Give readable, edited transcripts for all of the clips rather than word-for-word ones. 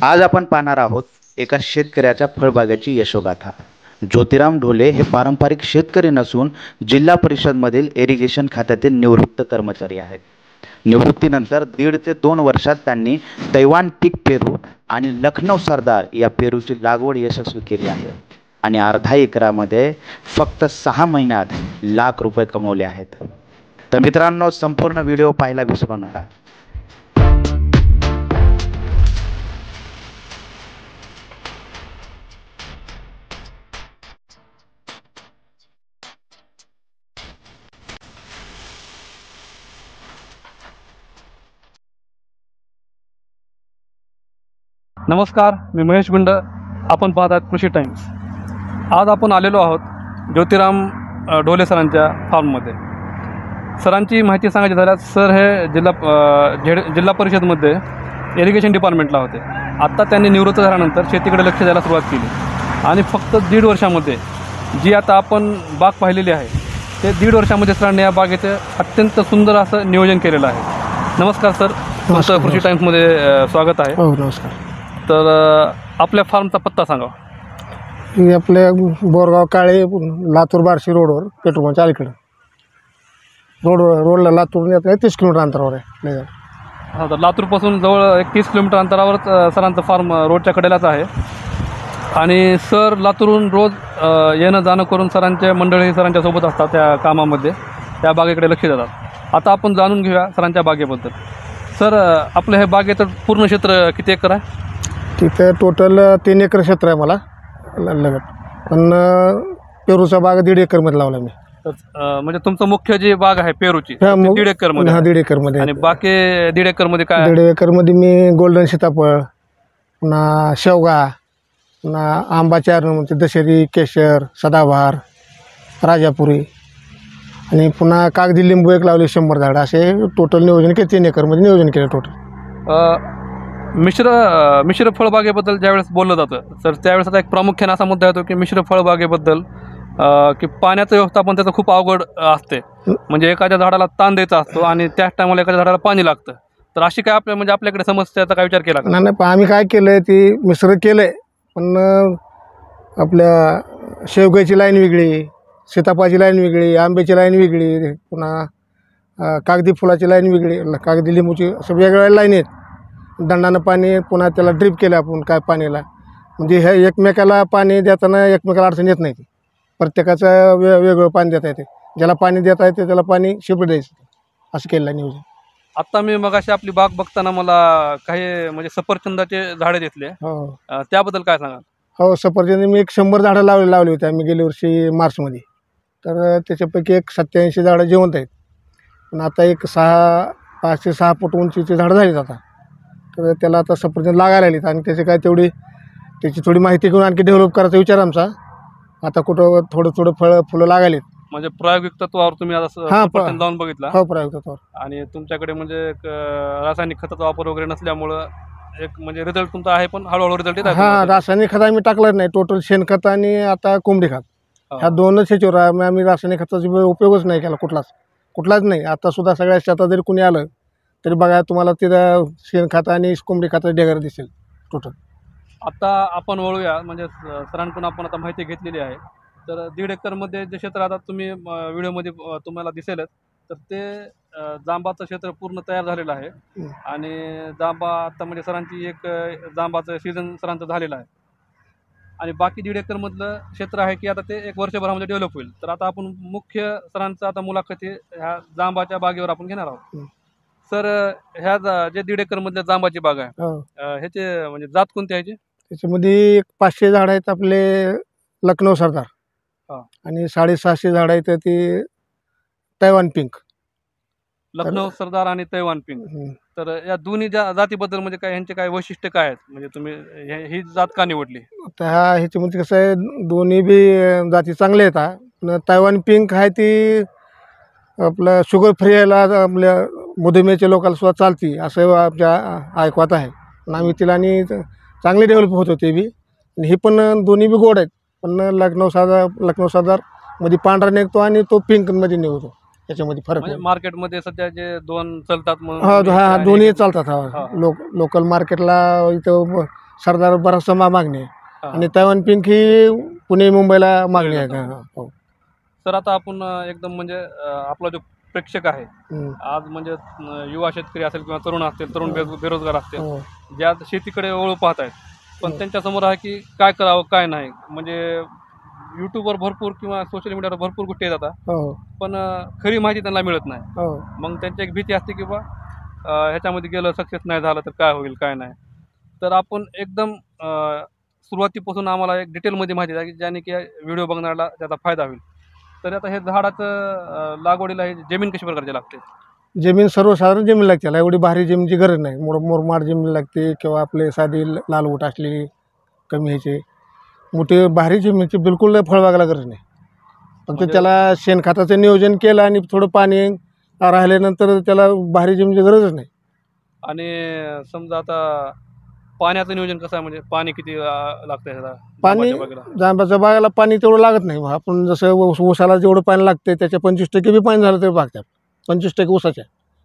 आज आपण पाहणार आहोत एका शेतकऱ्याच्या फळबागेची यशोगाथा। ज्योतिराम ढोले हे पारंपरिक शेतकरी नसून जिल्हा परिषदमधील इरिगेशन खात्यातील निवृत्त कर्मचारी आहेत। निवृत्तीनंतर 1.5 ते 2 वर्षात त्यांनी तैवान पीक पेरू आणि लखनौ सरदार या पेरूची लागवड यशस्वी केली आहे आणि अर्धा एकरामध्ये फक्त 6 महिन्यात लाख रुपये कमवले आहेत। तर मित्रांनो, संपूर्ण व्हिडिओ पाहायला विसरू नका। नमस्कार, मी महेश गुंड। आपण पाहत आहात कृषी टाइम्स। आज आपण आलेलो आहोत ज्योतिराम ढोले सरांच्या फार्ममध्ये। सरांची माहिती सांगायची झाल्यास सर हे जिल्हा परिषदमध्ये इरिगेशन डिपार्टमेंटला होते। आत्ता त्यांनी निवृत्त झाल्यानंतर शेतीकडे लक्ष द्यायला सुरुवात केली आणि फक्त 1.5 वर्षामध्ये जी आता आपण बाग पाहिलेली आहे ते 1.5 वर्षामध्ये सरांनी या बागेचं अत्यंत सुंदर असं नियोजन केलेलं आहे। नमस्कार सर, तुमचं कृषी टाइम्समध्ये स्वागत आहे। हो, नमस्कार। तर आपल्या फार्मचा पत्ता सांगा। हे आपल्या बोरगाव काळे लातूर बार्शी रोडवर पेट्रोल पंपच्या अलीकडं रोडला लातूर 30 किलोमीटर अंतरावर आहे। हां, तर लातूरपासून जवळ 31 किलोमीटर अंतरावरच सरांचं फार्म रोडच्या कडेलाच आहे आणि सर लातूरहून रोज येणं जाणं करून सरांचे मंडळी सरांच्या सोबत असतात त्या कामामध्ये, त्या बागेकडे लक्ष देतात। आता आपण जाणून घेऊया सरांच्या बागेबद्दल। सर, आपलं हे बागेचं पूर्ण क्षेत्र किती एकर आहे? तिथं टोटल 3 एकर क्षेत्र आहे मला लगत, पण पेरूचा बाग 1.5 एकरमध्ये लावला मी। म्हणजे तुमचं मुख्य जी बाग आहे पेरूची 1.5 एकरमध्ये? 1.5 एकरमध्ये। आणि बाकी 1.5 एकरमध्ये काय? 1.5 एकरमध्ये मी गोल्डन सीताफळ, पुन्हा शेवगा, पुन्हा आंबा 4 नंबरचे, दशेरी, केशर, सदाबहार, राजापुरी आणि पुन्हा कागदी लिंबू एक लावले 100 झाडं। असे टोटल नियोजन केले, 3 एकरमध्ये नियोजन केलं टोटल। मिश्र फळबागेबद्दल ज्यावेळेस बोललं जातं तर त्यावेळेस आता एक प्रामुख्याने असा मुद्दा येतो की मिश्र फळबागेबद्दल की पाण्याचं व्यवस्थापन त्याचं खूप अवघड असते। म्हणजे एखाद्या झाडाला ताण द्यायचा असतो आणि त्याच टायमाला एखाद्या झाडाला पाणी लागतं। तर अशी काय आपल्याकडे समस्याचा काय विचार केला? नाही, पण आम्ही काय केलं आहे, ती मिश्र केलं आहे, पण आपल्या शेवग्याची लाईन वेगळी, सीताफळाची लाईन वेगळी, आंब्याची लाईन वेगळी, पुन्हा कागदी फुलाची लाईन वेगळी, कागदी लिंबूची, असं वेगवेगळ्या लाईन आहेत। दंडानं पाणी, पुन्हा त्याला ड्रिप केलं आपण काय पाण्याला, म्हणजे हे एकमेकाला पाणी देताना एकमेकाला अडचण येत नाही। प्रत्येकाचं वेगवेगळं पाणी देता येते, ज्याला पाणी देता येते त्याला पाणी शिपट द्यायचं, असं केलं आहे नियोजन। आत्ता मी मगाशी आपली बाग बघताना मला काही म्हणजे सफरचंदाचे झाडे दिसले, त्याबद्दल काय सांगा? हो, सफरचंद मी 100 झाडं लावली होती आम्ही गेल्या वर्षी मार्चमध्ये। तर त्याच्यापैकी 87 झाडं जिवंत आहेत, पण आता 5 ते 6 फूट उंचीची झाडं झालीत आता। तर त्याला आता सफरचंद लागायला लागलीत आणि त्याची थोडी माहिती घेऊन आणखी डेव्हलप करायचा विचार आमचा। आता कुठं थोडं फुलं लागायलीत। म्हणजे प्रायोगिक तत्वावर तुम्ही आता सफरचंद लावून बघितला? हो, प्रायोगिक तत्वावर। आणि तुमच्याकडे म्हणजे रासायनिक खताचा वापर वगैरे नसल्यामुळं एक म्हणजे रिझल्ट तुमचा आहे, पण हळूहळू रिझल्ट येत आहे? हां, रासायनिक खत आम्ही टाकलं नाही, टोटल शेणखत आणि आता कोंबडी खत, ह्या 2च ह्याच्यावर आम्ही रासायनिक खताचा उपयोगच नाही केला, कुठलाच नाही। आता सुद्धा सगळ्या शेतात जरी कुणी आलं तरी बघा तुम्हाला तिथं शेणखत आणि कोंबडी खताचं ढेगर दिसेल टोटल। आता आपण वळूया, म्हणजे सरांकडून आपण आता माहिती घेतलेली आहे। तर 1.5 एकरमध्ये जे क्षेत्र आता तुम्ही व्हिडिओमध्ये तुम्हाला दिसेलच, तर ते जांबाचं क्षेत्र पूर्ण तयार झालेलं आहे आणि जांबा आता म्हणजे सरांची एक जांबाचं सीझन सरांचं झालेलं आहे आणि बाकी 1.5 एकरमधलं क्षेत्र आहे की आता ते 1 वर्षभरामध्ये डेव्हलप होईल। तर आता आपण मुख्य सरांचं आता मुलाखती ह्या जांबाच्या बागेवर आपण घेणार आहोत। सर, ह्या जे 1.5 एकरमधल्या जांबाची बाग आहे, ह्याचे म्हणजे जात कोणती आहे? त्याच्यामध्ये 500 झाडं आहेत आपले लखनौ सरदार आणि 650 झाडं आहेत ती तैवान पिंक। लखनौ सरदार आणि तैवान पिंक। तर या दोन्ही जातीबद्दल म्हणजे काय, ह्यांचे काय वैशिष्ट्य काय आहेत? म्हणजे तुम्ही ही जात का निवडली? तर ह्याच्यामध्ये कसं आहे, दोन्ही बी जाती चांगल्या आहेत। तैवान पिंक आहे ती आपलं शुगर फ्री यायला आपल्या मधुमेहाच्या लोकांना सुद्धा चालती असं आमच्या ऐकवात आहे। पण आम्ही तिला आणि चांगली डेव्हलप होत होते बी, ही पण दोन्ही बी गोड आहेत। पण लखनौ सरदार मध्ये पांढरा निघतो आणि तो पिंकमध्ये निघतो, याच्यामध्ये फरक आहे। मार्केटमध्ये सध्या जे 2 चालतात, दोन्ही चालतात। लोकल मार्केटला इथं सरदार बराचसा मागणी आहे. हा. आणि तैवान पिंक ही पुणे मुंबईला मागणी आहे का? हो. सर आता आपण एकदम म्हणजे आपला जो प्रेक्षक आहे हम्म. आज म्हणजे युवा शेतकरी असेल किंवा तरुण असतील, तरुण बेरोजगार असतील, हो. ज्या शेतीकडे वळू पाहत आहेत, पण हो. त्यांच्यासमोर आहे की काय करावं काय नाही. म्हणजे यूट्यूबवर भरपूर किंवा सोशल मीडियावर भरपूर गोष्टी येतात, हो. पण खरी माहिती त्यांना मिळत नाही. हो. मग त्यांची एक भीती असते की बा ह्याच्यामध्ये गेलं सक्सेस नाही झालं तर काय होईल काय नाही. तर आपण एकदम सुरुवातीपासून आम्हाला एक डिटेलमध्ये माहिती द्या की ज्याने की व्हिडिओ बघणाऱ्याला त्याचा फायदा होईल. तर आता हे झाडाचं लागवडीला हे जमीन कशी प्रकारची लागते? जमीन सर्वसाधारण जमीन लागते त्याला, एवढी भारी जमीनची गरज नाही. मुरमाड जमीन लागते किंवा आपले साधी लालवट असलेली कमी ह्याची. मोठी भारी जमीनची बिलकुल फळबागाला गरज नाही. फक्त म्हणजे- त्याला शेणखताचं नियोजन केलं आणि थोडं पाणी राहिल्यानंतर त्याला भारी जमीनची गरजच नाही. आणि समजा आता पाण्याचं नियोजन कसं आहे, म्हणजे पाणी किती लागतं ह्याला पाणी जांबाच्या बागेला? जांबाच्या बागाला पाणी तेवढं लागत नाही. आपण जसं ऊसाला जेवढं पाणी लागते त्याच्या 25% बी पाणी झालं तरी भागतात. 25% ऊसाच्या,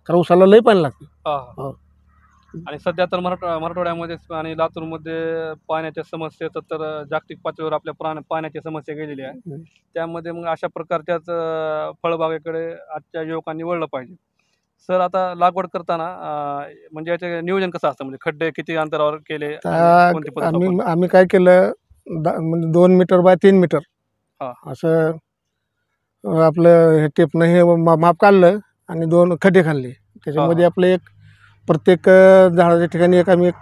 कारण ऊसाला लई पाणी लागते. हा. हो. आणि सध्या तर मराठवाड्यामध्ये आणि लातूरमध्ये पाण्याच्या समस्येचं तर जागतिक पातळीवर आपल्या पाण्याची समस्या गेलेली आहे. त्यामध्ये मग अशा प्रकारच्याच फळबागेकडे आजच्या युवकांनी वळलं पाहिजे. सर आता लागवड करताना म्हणजे याचे नियोजन कसं असतं, म्हणजे खड्डे किती अंतरावर केले आणि कोणती पद्धत वापरली? आम्ही काय केलं, म्हणजे 2 मीटर बाय 3 मीटर हा. असं आपलं हे टेपनं हे माप काढलं आणि 2 खड्डे खाल्ले. त्याच्यामध्ये आपलं एक प्रत्येक झाडाच्या ठिकाणी आम्ही एक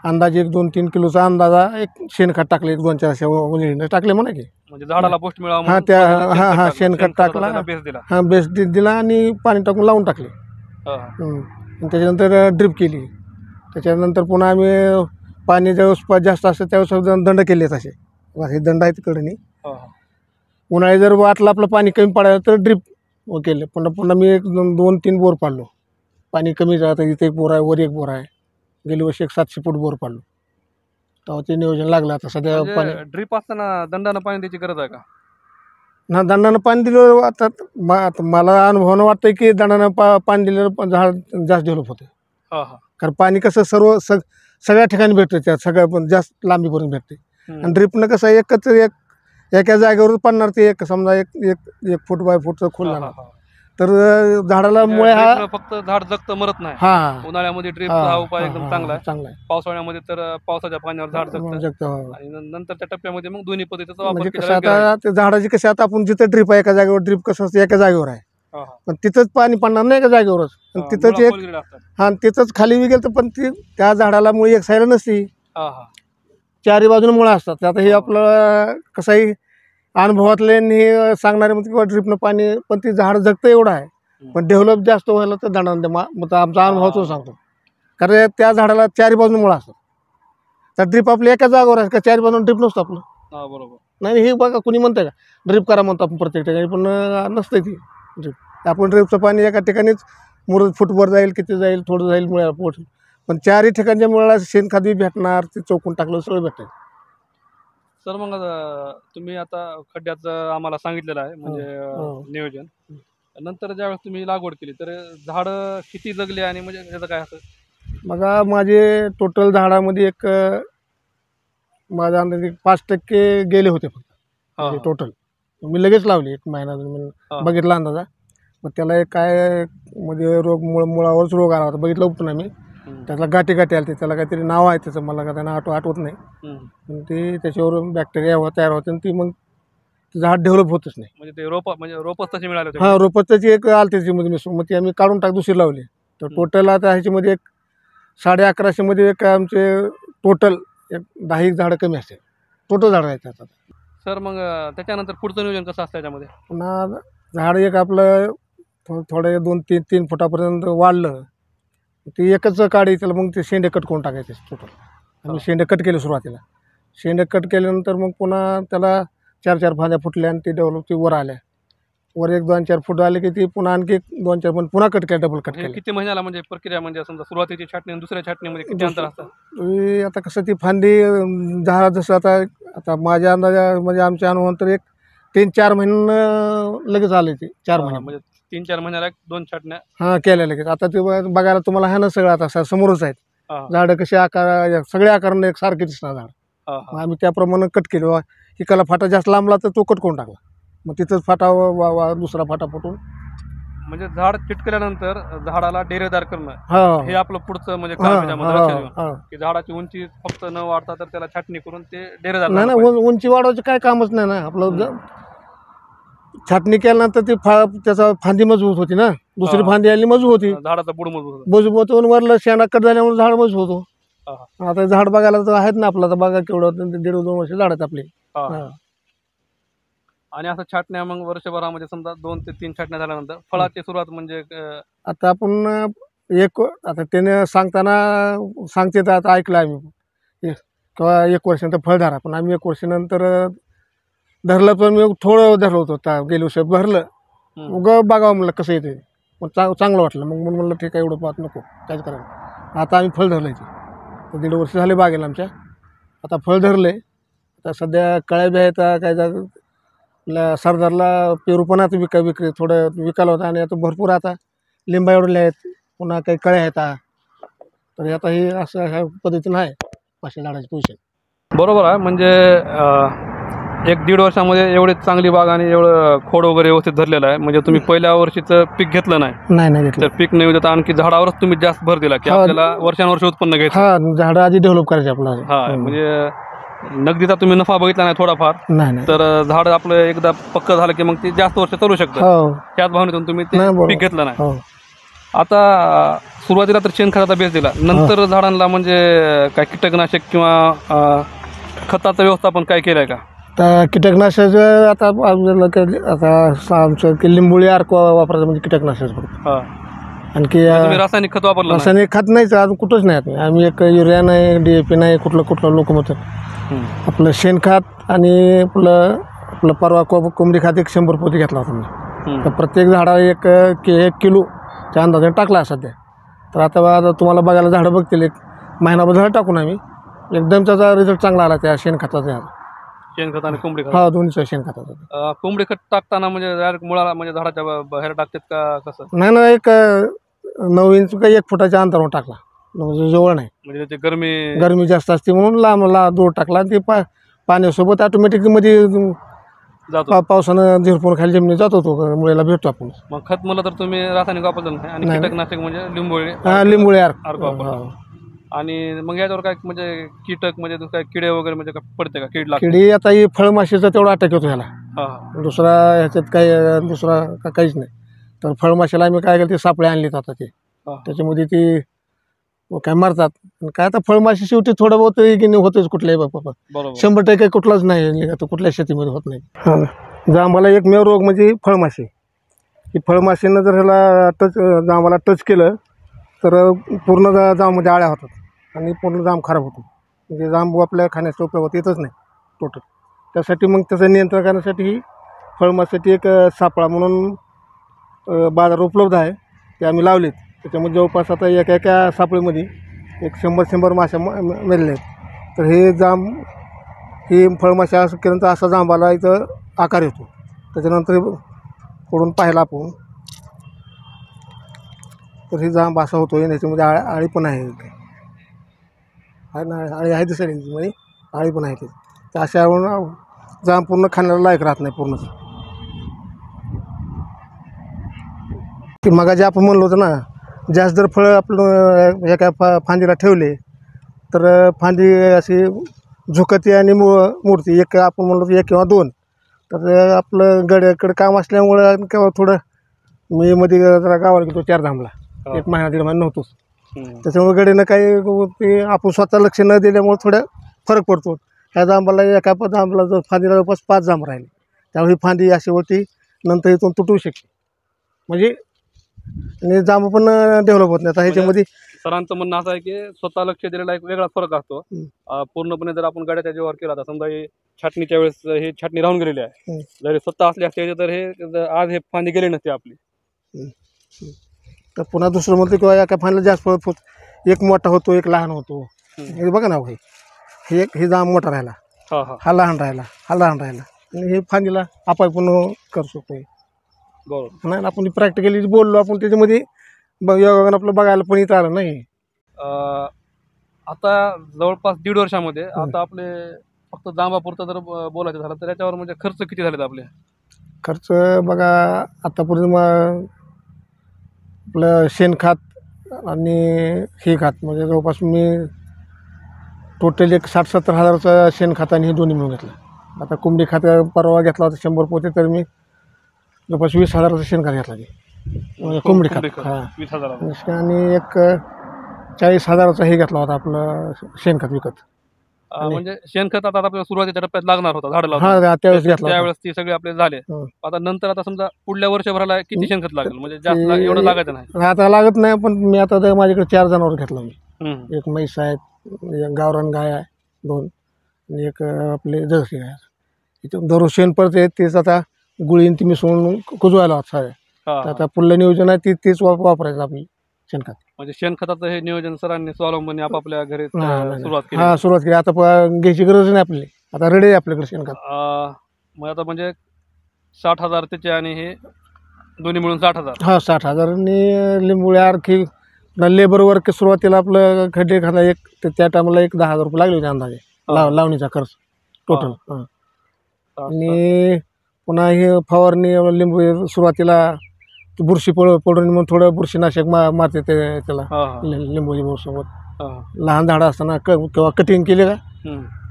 अंदाजे 1-2-3 किलोचा अंदाजा एक शेणखत टाकले, 1-4 अशा उजळीनं टाकले म्हणा की. म्हणजे झाडाला पोस्ट मिळावं हा, म्हणून त्या शेणखत हा टाकलं. शेणखत शेणखताचा टाकला. त्याला बेस दिला. हा, बेस दिला आणि पाणी टाकून लावून टाकले. हा. आणि त्याच्यानंतर ड्रिप केली. त्याच्यानंतर पुन्हा आम्ही पाणी ज्यावेळेस जास्त असतं त्यावेळेस दंड केले तसे. हे दंड आहे तिकडे. हा. उन्हाळी जर वाटलं आपलं पाणी कमी पडायला तर ड्रिप केले. पुन्हा मी एक 2-3 बोर पाडलो. पाणी कमी जातं, इथे एक बोर आहे, वर एक बोर आहे. गेली वर्षी एक 700 फूट बोर पाडलो. तेव्हा ते नियोजन लागलं. आता सध्या पाणी ड्रीप असताना दंडानं पाणी द्यायची गरज आहे का? ना, दंडानं पाणी दिलं. आता मला अनुभवानं वाटतं की दंडानं पाणी दिलं झाड जास्त डेव्हलप होते. हा. हा. कारण पाणी कसं सगळ्या ठिकाणी भेटतं, त्यात सगळ्या पण जास्त लांबीपर्यंत भेटते. आणि ड्रिपनं कसं एकच एका जागेवर पडणार ते एक समजा एक फूट बाय फूटचं खोल लागणार. तर झाडाला मुळे हा ड्रीपनं फक्त झाड जगतं, मरत नाही. हा उन्हाळ्यामध्ये ड्रीपचा हा उपाय एकदम चांगला आहे. चांगला आहे. पावसाळ्यामध्ये तर पावसाच्या पाण्यावर झाड जगतं. जगतं. आणि नंतरच्या टप्प्यामध्ये मग दोन्ही पद्धतीचा वापर म्हणजे केला कसं आता ते झाडाची कशी, आता आपण जिथं ड्रिप आहे एका जागेवर, ड्रिप कसं असतं एका जागेवर आहे, पण तिथंच पाणी पडणार नाही एका जागेवरच. पण तिथंच एक हा, तिथंच खाली बी गेलं पण ती त्या झाडाला मुळे एक साईड नसती, चारी बाजूने मुळं असतात. आता हे आपलं कसं आहे, अनुभवातले हे सांगणारे म्हणते किंवा ड्रिपनं पाणी, पण ती झाड जगतं एवढं आहे. पण डेव्हलप जास्त व्हायला तर झाडांना मग आमचा अनुभव तो सांगतो. कारण त्या झाडाला चारी बाजूने मुळं असतात. तर ड्रिप आपली एका जागेवर आहे का, चारी बाजूने ड्रिप नसतो आपलं. बरोबर. नाही, हे बघा कुणी म्हणतं का ड्रिप करा म्हणतो आपण प्रत्येक ठिकाणी, पण नसतं ती ड्रिप. आपण ड्रिपचं पाणी एका ठिकाणीच मुळं फुटवर जाईल, किती जाईल, थोडं जाईल मुळ्याला पोट. पण चारही ठिकाणच्या मुळाला शेणखत बी भेटणार, ते चौकून टाकलं सगळं भेटतं. सर मग तुम्ही आता खड्ड्याचं आम्हाला सांगितलेलं आहे म्हणजे नियोजन. नंतर ज्यावेळेस तुम्ही लागवड केली तर झाडं किती जगली आणि म्हणजे त्याचं काय असं? बघा, माझे टोटल झाडामध्ये एक माझ्या अंदाजे 5% गेले होते फक्त, म्हणजे टोटल. मी लगेच लावली 1 महिना बघितला अंदाजा. मग त्याला एक काय म्हणजे मुळावरच रोग आला होता, बघितलं उपटून मी. त्याला गाठी आली, त्याला काहीतरी नाव आहे त्याचं, मला का त्यांना आठवत नाही. पण ते त्याच्यावर बॅक्टेरिया तयार होते आणि ती मग झाड डेव्हलप होतच नाही. म्हणजे ते रोपच तसे मिळाले होते? हां, रोपच त्याची एक आली त्याच्यामध्ये मिसळून, मग ती आम्ही काढून दुसरी लावली. तर टोटल आता ह्याच्यामध्ये एक 1150 एक आमचे टोटल एक 10 झाडं कमी असते, टोटल झाडं आहेत त्याच्यात. सर मग त्याच्यानंतर पुढचं नियोजन कसं असतं त्याच्यामध्ये? पुन्हा झाड एक आपलं थोडं 2-3 फुटापर्यंत वाढलं, ते एकच काढी, त्याला मग ते शेंडे कट करून टाकायचे टोटल. आम्ही शेंडे कट केले सुरुवातीला. शेंडे कट केल्यानंतर मग पुन्हा त्याला 4-4 फांद्या फुटल्या आणि ते डेव्हलप ती वर आल्या. वर 1-2-4 फूट आले की ती पुन्हा आणखी 2-4 पण पुन्हा कट केलं, डबल कट केलं. किती महिन्याला म्हणजे प्रक्रिया, म्हणजे समजा सुरुवातीची छाटणी आणि दुसऱ्या छाटणीमध्ये किती अंतर असतं? आता कसं ती फांदी झाड जसं आता माझ्या अंदाजा म्हणजे आमच्या अनुभवात तर एक 3-4 महिन्यानं लगेच आले ते. 4 महिने म्हणजे 3-4 महिन्याला 2 छाटण्या हां केल्या लगेच. आता ते बघायला तुम्हाला आहे ना सगळं, आता समोरच आहेत. हा झाडं कशी आकार सगळ्या आकाराने एक सारखे दिसणार झाड. हा मग आम्ही त्याप्रमाणे कट केलं. एकाला फाटा जास्त लांबला तर तो कट करून टाकला. मग तिथंच फाटा दुसरा फाटा फुटून. म्हणजे झाड चिटकल्यानंतर झाडाला डेरेदार करणं हा हे आपलं पुढचं म्हणजे हा काम त्याच्यामध्ये लक्षात हा घेऊन हा. की झाडाची उंची फक्त न वाढता तर त्याला छाटणी करून ते डेरेदार नाही झालं नाही पाहिजे. उंची वाढवायचं काय कामच नाही ना आपलं. छाटणी केल्यानंतर ती त्याचा फांदी मजबूत होती ना. दुसरी हा. फांदी आली मजबूत होती. झाडाचा बुड मजबूत होतं. मजबूत होऊन वरलं शेणा कट झाल्यामुळे झाड मजबूत होतो. हा, हा. आता झाड बघायला तर आहेत ना आपलं. तर बघा केवढं 1.5-2 वर्ष झाड आहेत आपली. हा. हा. आणि असं छाटण्या मग वर्षभरामध्ये समजा 2 ते 3 छाटण्या झाल्यानंतर फळाची सुरुवात म्हणजे आता आपण आता त्याने सांगते तर आता ऐकलं आम्ही किंवा 1 वर्षानंतर फळ धरा. पण आम्ही 1 वर्षानंतर धरलं. पण मी थोडं धरलं होतं. गेल्या वर्षी भरलं. मग बघावं म्हणलं कसं येते. मग चांगलं वाटलं. मग म्हणलं ठीक आहे एवढं पाहत नको काहीच करायला. आता आम्ही फळ धरलं. तर 1.5 वर्ष झाले बागेला आमच्या. आता फळ धरले. आता सध्या कळ्या बी आहेत. काय आपल्या सरदारला पेरू पण आता विक्री थोडं विकायला होतं. आणि आता भरपूर आता लिंबा एवढले आहेत. पुन्हा काही कळ्या आहेत. तर आता हे असं ह्या पद्धतीनं आहे 500 झाडाची पोझिशन. बरोबर आहे. म्हणजे 1-1.5 वर्षामध्ये एवढी चांगली बाग आणि एवढं खोड वगैरे व्यवस्थित धरलेलं आहे. म्हणजे तुम्ही पहिल्या वर्षीचं पीक घेतलं नाही घेतलं. तर पीक नाही देता आणखी झाडावरच तुम्ही जास्त भर दिला की हा. आपल्याला वर्षानुवर्ष उत्पन्न घ्यायचं. हा झाडं आधी डेव्हलप करायचे आपलं. हा म्हणजे नगदीचा तुम्ही नफा बघितला नाही थोडाफार नाही तर झाड आपलं एकदा पक्क झालं की मग ते जास्त वर्ष चालू शकतं. हो त्याच भावनेतून तुम्ही ते नाही, बरोबर. पीक घेतलं नाही. हो. आता सुरुवातीला तर शेणखताचा बेस दिला. नंतर झाडांना म्हणजे काय कीटकनाशक किंवा खताचं व्यवस्थापन काय केलंय का? तर कीटकनाशक आता आमचं लिंबोळी अर्क वापरायचं म्हणजे कीटकनाशक फक्त. हा. आणखी तुम्ही रासायनिक खत वापरलं नाही? रासायनिक खत नाहीच अजून कुठंच नाही. आम्ही एक युरिया नाही, DAP नाही, कुठलं लोक म्हणतात. आपलं शेणखत आणि आपलं परवा कोंबडी खात 100 पोती घेतला होता मी. तर प्रत्येक झाडा 1 किलोच्या अंदाजाने टाकला सध्या. तर आता तुम्हाला बघायला झाडं बघतील 1 महिनाभर झाडं टाकून आम्ही एकदम त्याचा रिझल्ट चांगला आला त्या शेणखताचा. शेणखत आणि कोंबडी खत. हा दोन्हीचं शेणखताचा. कोंबडी खत टाकताना म्हणजे डायरेक्ट मुळाला म्हणजे झाडाच्या बाहेर टाकतात का कसं? नाही 9 इंच का 1 फुटाच्या अंतरावर टाकला. म्हणजे जवळ नाही. म्हणजे त्याची गरमी जास्त असते म्हणून लांब दूर टाकला. ते पाण्यासोबत ऑटोमॅटिकली मध्ये जातो. पावसानं झिरपून खाली जमिनीत जातो. तो मुळेला भेटतो आपण. मग खत म्हणलं तर तुम्ही रासायनिक वापरलं नाही आणि नाही. कीटकनाशक म्हणजे लिंबोळी लिंबोळी अर्क वापरलं. आणि मग याच्यावर काय म्हणजे कीटक म्हणजे काय किडे वगैरे म्हणजे काय पडते का? कीड लागते? किडी आता ही फळमाशीचा तेवढा अटॅक येतो ह्याला. हा. दुसरा ह्याच्यात काही दुसरा काहीच नाही. तर फळमाशीला आम्ही काय केलं ते सापळे आणलीत आता ते. त्याच्यामध्ये ती काय मारतात. काय आता फळमाशी शेवटी थोडं बहुत होतच कुठल्याही बाबा. बरोबर. 100% कुठलाच नाही आता कुठल्या शेतीमध्ये होत नाही. जांबाला एकमेव रोग म्हणजे फळमाशी. की फळमाशीनं जर ह्याला जांबाला टच केलं तर पूर्ण जांबामध्ये आळ्या होतात आणि पूर्ण जांब खराब होतो. म्हणजे जांबू आपल्या खाण्याचा उपयोग येतच नाही टोटल. त्यासाठी मग त्याचं नियंत्रण करण्यासाठी ही फळमाशीसाठी एक सापळा म्हणून बाजार उपलब्ध आहे. ते आम्ही लावलेत. त्याच्यामध्ये जवळपास आता एका सापळीमध्ये 100 माशा मेलेल्या आहेत. तर ही फळमाशा असं केल्यानंतर असा जांबाला इथं आकार येतो. त्याच्यानंतर पुढून पाहिला आपण तर ही जांब असा होतो. याच्यामध्ये आळी पण आहे ना. आळी आहे दिसायला आळी पण आहे. तर अशा जांब पूर्ण खाण्याला लायक राहत नाही पूर्णच. की मग जे आपण म्हणलो होतं ना जास्त जर फळं आपलं एका फांदीला ठेवले तर फांदी अशी झुकते आणि मोडते. आपण म्हणलो तर 1 किंवा 2. तर आपलं गड्याकडे काम असल्यामुळं किंवा थोडं मी मध्ये जरा गावाला गेलो 4 धामला. 1 महिना 1.5 महिना नव्हतोच. त्याच्यामुळे गड्यानं काही ते आपण स्वतः लक्ष न दिल्यामुळे थोडं फरक पडतो. ह्या जांबाला एका जांबाला जर फांदीला जवळपास 5 जांब राहिले. त्यामुळे ही फांदी अशी होती नंतर इथून तुटू शकते. म्हणजे आणि जांब पण डेव्हलप होत नाही. आता ह्याच्यामध्ये सरांचं म्हणणं असं आहे की स्वतः लक्ष दिलेला एक वेगळा फरक असतो. पूर्णपणे जर आपण गाड्याच्या जीवावर केला तर समजा हे छाटणीच्या वेळेस हे छाटणी राहून गेलेली आहे. जर हे स्वतः असले असते तर हे आज हे फांदी गेली नसते आपली. तर पुन्हा दुसरं म्हणतो किंवा एका फांदीला जास्त फळ होत. 1 मोठा होतो 1 लहान होतो. हे बघा ना भाई हे जांब मोठा राहिला. हा लहान राहिला. आणि हे फांदीला आपण करू शकतो. बरोबर. नाही आपण प्रॅक्टिकली बोललो आपण त्याच्यामध्ये योगानं आपलं बघायला पण इथं आलं नाही. आता जवळपास 1.5 वर्षामध्ये आता आपले फक्त जांबापुरतं जर बोलायचं झालं तर याच्यावर म्हणजे खर्च किती झालेत आपले? खर्च बघा आतापर्यंत मग आपलं शेणखत आणि हे खत म्हणजे जवळपास मी टोटल एक 60-70 हजाराचा शेणखत आणि हे दोन्ही मिळून घेतलं. आता कोंबडी खात्या परवा घेतला होता 100 पोते, तर मी जवळपास 20,000चं शेणखत घेतला ते कोंबडी खत. हां 20,000. आणि एक 40,000चा हे घेतला होता आपलं शेणखत विकत. म्हणजे शेणखत आता आपल्याला सुरुवातीच्या टप्प्यात लागणार होता झाड हां त्यावेळेस घेतला होता. त्यावेळेस ती सगळे आपले झाले. हं. आता नंतर आता समजा पुढल्या वर्षभराला किती शेणखत लागेल म्हणजे जास्त ते- एवढं लागायचं नाही. आता लागत नाही, पण मी आता तर माझ्याकडे 4 जनावर घेतलं मी. हम्म. एक म्हैस आहे, एक गावरान गाय आहे 2 आणि एक आपले जर्सी गाय आहे. इथं दररोज शेण पडते, तेच आता गुळीन ती मिसळून कुजवायला होत सारे. हा, तर हा. आता पुढलं नियोजन आहे तेच वापरायचं आपली शेणखत. म्हणजे शेणखताचं हे नियोजन सरांनी स्वावलंबीने आपापल्या घरी हां सुरुवात केली. हां सुरुवात केली. आता घ्यायची गरज नाही आपली, आता रेडी आहे आपल्याकडे शेणखत. मग आता म्हणजे 60,000 त्याचे आणि हे दोन्ही मिळून 60,000. हां 60,000 आणि लिंबोळी आणखी लेबर वर्क सुरुवातीला आपलं खड्डे खाला एक त्या टायमाला एक 10,000 रुपये लागले होते अंदाजे लावणीचा खर्च टोटल. हां आणि पुन्हा हे फवारणी लिंबू सुरुवातीला ती बुरशी पडून मग थोडं बुरशीनाशक मारते त्याला लिंबू सोबत. लहान झाडं असताना किंवा कटिंग केले का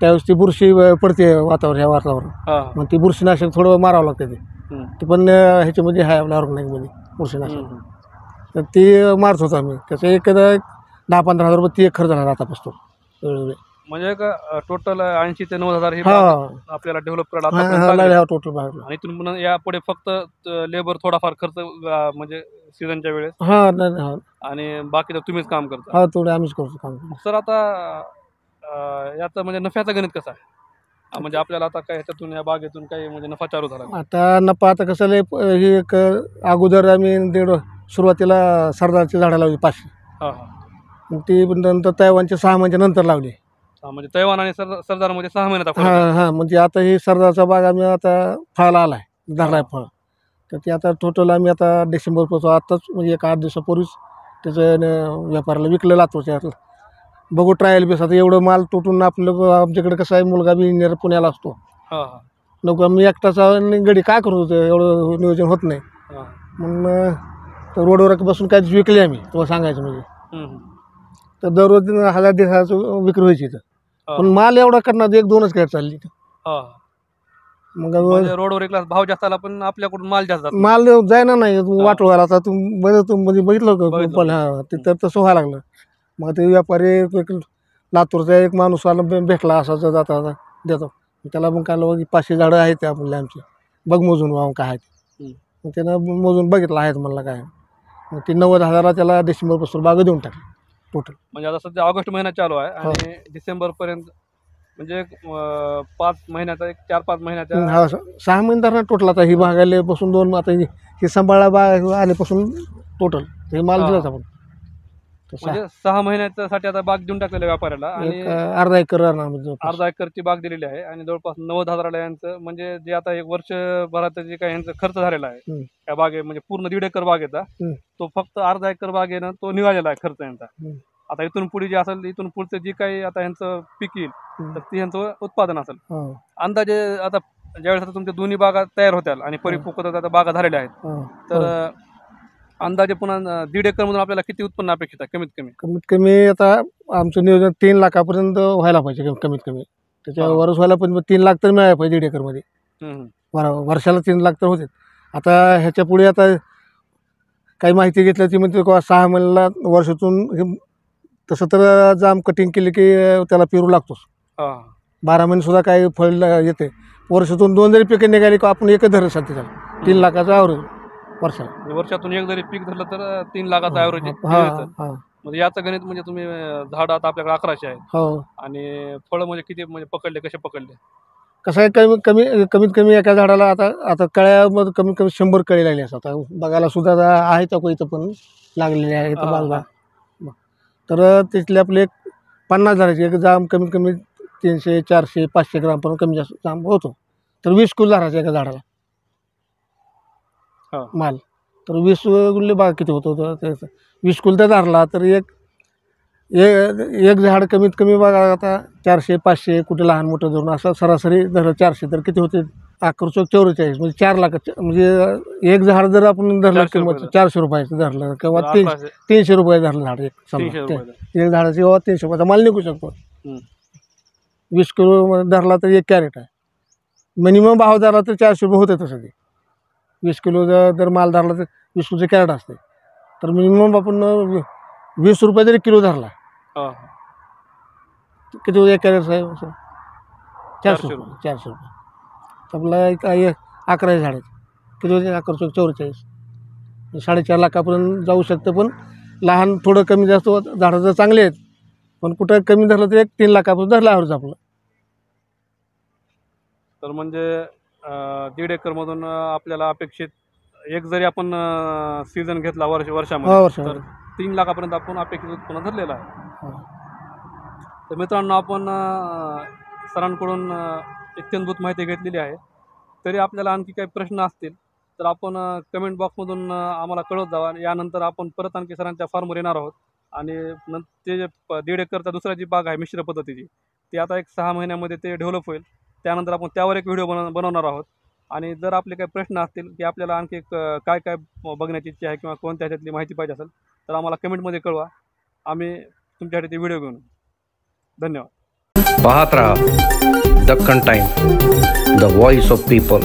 त्यावेळेस ती बुरशी पडते ह्या वातावरण, मग ती बुरशीनाशक थोडं मारावं लागतं ते पण ह्याच्यामध्ये आहे आपल्या ऑर्गॅनिकमध्ये बुरशीनाशक. तर ती मारत होतो आम्ही. त्याचं एक 10-15 हजार रुपये ती एक खर्च झाला आतापासून वेळोवेळी. म्हणजे टोटल 80 ते 90,000 हे हां आपल्याला डेव्हलप करायला लागले टोटल बाहेर. आणि इथून पुन्हा यापुढे फक्त लेबर थोडाफार खर्च म्हणजे सीझनच्या वेळेस हां नाही हां आणि बाकीचं तुम्हीच काम करता. हां थोडं आम्हीच करतो काम. सर आता याचं म्हणजे नफ्याचं गणित कसं आहे? म्हणजे आपल्याला आता काय ह्याच्यातून या बागेतून काही म्हणजे नफा चालू झाला? आता नफा आता कसं ही एक अगोदर आम्ही सुरुवातीला सरदारची झाडं लावली 500. हां हां. ती नंतर तैवानचे 6 महिन्या नंतर लावली. म्हणजे तैवान आणि सरदारमध्ये 6 महिन्यात हां हां म्हणजे आता ही सरदारचा बाग आम्ही आता फळाला आला आहे, धरला आहे फळ. तर ते आता टोटल आम्ही आता डिसेंबरपासून आत्ताच म्हणजे एक 8 दिवसापूर्वीच त्याचं व्यापाराला विकलं लातूरच्या. बघू ट्रायल बेस. आता एवढं माल तुटून आपलं आमच्याकडे कसं आहे, मुलगा बी इंजिनियर पुण्याला असतो. हां हां. नको मी एकटाचा आणि गडी काय करू एवढं नियोजन होत नाही. हां. मग रोडवर बसून काय विकले आम्ही तुम्हाला सांगायचं म्हणजे. तर दररोज 1,000-1,500 विक्री व्हायची इथं. पण माल एवढा करणार 1-2च काय चालली. मग रोडवर एक भाव जास्त आला पण आपल्याकडून माल जास्त जातो. माल जायना नाही वाटवायला. आता तुम्ही बघितलं का? हां तिथं तसं व्हायला लागलं. मग ते व्यापारी एक लातूरचा एक माणूस आला भेटला असा जाता देतो. त्याला मग काय लोक 500 झाडं आहेत त्या आपल्या आमची, बघ मोजून वाहून काय आहेत. मग त्यानं मोजून बघितलं आहेत म्हणलं काय. मग ते 90,000 त्याला डिसेंबरपासून बाग देऊन टाकली टोटल. म्हणजे आता सध्या ऑगस्ट महिना चालू आहे आणि डिसेंबरपर्यंत म्हणजे 5 महिन्याचा एक 4-5 महिन्याचा. हा 6 महिने धरणं टोटल. आता ही बाग आल्यापासून 2 आता ही सांभाळा बाग आल्यापासून टोटल हे माल दिलाच आपण. म्हणजे 6 महिन्यासाठी आता बाग देऊन टाकलेल्या व्यापाऱ्याला आणि अर्धा एकर अर्धा एकरची बाग दिलेली आहे आणि जवळपास 90,000 यांचं म्हणजे जे आता एक वर्षभरात जे काही यांचा खर्च झालेला आहे त्या बागे म्हणजे पूर्ण 1.5 एकर बागेचा तो फक्त अर्धा एकर बागेनं तो निघालेला आहे खर्च यांचा. आता इथून पुढे जे असेल इथून पुढचं जे काही आता यांचं पीक येईल तर ते यांचं उत्पादन असेल. अंदाजे आता ज्यावेळेस आता तुमच्या दोन्ही बागा तयार होत्याल आणि परिपक्वता आता बागा झालेल्या आहेत तर अंदाजे पुन्हा 1.5 एकरमधून आपल्याला किती उत्पन्न अपेक्षित आहे कमीत कमी? आता आमचं नियोजन 3 लाखापर्यंत व्हायला पाहिजे कमीत कमी. त्याच्यावरच व्हायला पण 3 लाख तर मिळायला पाहिजे 1.5 एकरमध्ये. वर्षाला 3 लाख तर होते. आता ह्याच्या पुढे आता काही माहिती घेतली ती म्हणजे 6 महिन्याला वर्षातून तसं तर जाम कटिंग केली की त्याला पेरू लागतोच. 12 महिने सुद्धा काही फळ येते. वर्षातून 2 जरी पिकं निघाली का आपण एकच धरत सांगते त्याला 3 लाखाचा ॲव्हरेज वर्षाला. वर्षातून एक जरी पीक धरलं तर 3 लाखाचा ॲव्हरेज. म्हणजे याचं गणित म्हणजे तुम्ही झाड आता आपल्याकडे 1100 आहेत आणि फळं म्हणजे किती म्हणजे पकडले कसे पकडले? कसं आहे कमीत कमी एका झाडाला आता कळ्यामध्ये कमीत कमी 100 कळी लागली असतात. आता बघायला सुद्धा आहेत इथं पण लागलेले आहेत बाजूला. तर तिथले आपले 50 झाडाचे एक जाम कमीत कमी 300, 400, 500 ग्रामपर्यंत कमी जास्त जाम होतो. तर 20 किलो धरायचं एका झाडाला माल. तर 20 गुणले बाग किती होतो? 20 किलो तर धरला तर एक एक झाड कमीत कमी बघा आता 400-500 कुठे लहान मोठं धरून असं सरासरी धरलं 400 तर किती होते 44 म्हणजे 4 लाख म्हणजे एक झाड जर आपण धरलं 400 किंमत रुपये. 400 रुपयाचं धरलं किंवा तर 1800. 300 रुपये धरलं झाड एक 300 समजा रुपये. एक झाडाची बाबा 300 रुपयाचा माल निघू शकतो. हम्म. 20 किलो धरला तर 1 कॅरेट आहे. मिनिमम भाव धरला तर 400 रुपये होते तसं ते 20 किलो जर माल धरला तर 20 किलोचं कॅरेट असते तर मिनिमम आपण 20 रुपये जरी किलो धरला हा. किती होते 1 कॅरेट साहेब 400 400 रुपये 400 रुपये तर आपला एक 11 झाड आहेत किती होते 11 44 4.5 लाखापर्यंत जाऊ शकतं. पण लहान थोडं कमी जास्त झाडं जर चांगले आहेत पण कुठं कमी धरलं तर 3 लाखापर्यंत धरलं आवडचं आपलं. तर म्हणजे 1.5 एकरमधून आपल्याला अपेक्षित एक जरी आपण सीझन घेतला वर्षामध्ये वर्षामध्ये. तर 3 लाखापर्यंत आपण अपेक्षित उत्पन्न धरलेलं आहे. हो. तर मित्रांनो आपण सरांकडून इत्यंभूत माहिती घेतलेली आहे. तरी आपल्याला आणखी काही प्रश्न असतील तर आपण कमेंट बॉक्समधून आम्हाला कळवत जावा. यानंतर आपण परत आणखी सरांच्या फार्मवर येणार आहोत आणि ते जे 1.5 एकरचा दुसरा जी बाग आहे मिश्र पद्धतीची ती आता एक 6 महिन्यामध्ये ते डेव्हलप होईल. त्यानंतर आपण त्यावर एक व्हिडिओ बनवणार आहोत. आणि जर आपले काही प्रश्न असतील की आपल्याला आणखी काय काय बघण्याची इच्छा आहे किंवा कोणत्या ह्याच्यातली माहिती पाहिजे असेल तर आम्हाला कमेंटमध्ये कळवा. आम्ही तुमच्यासाठी ते व्हिडिओ घेऊन. धन्यवाद. पाहत रहा Deccan time, the voice of people.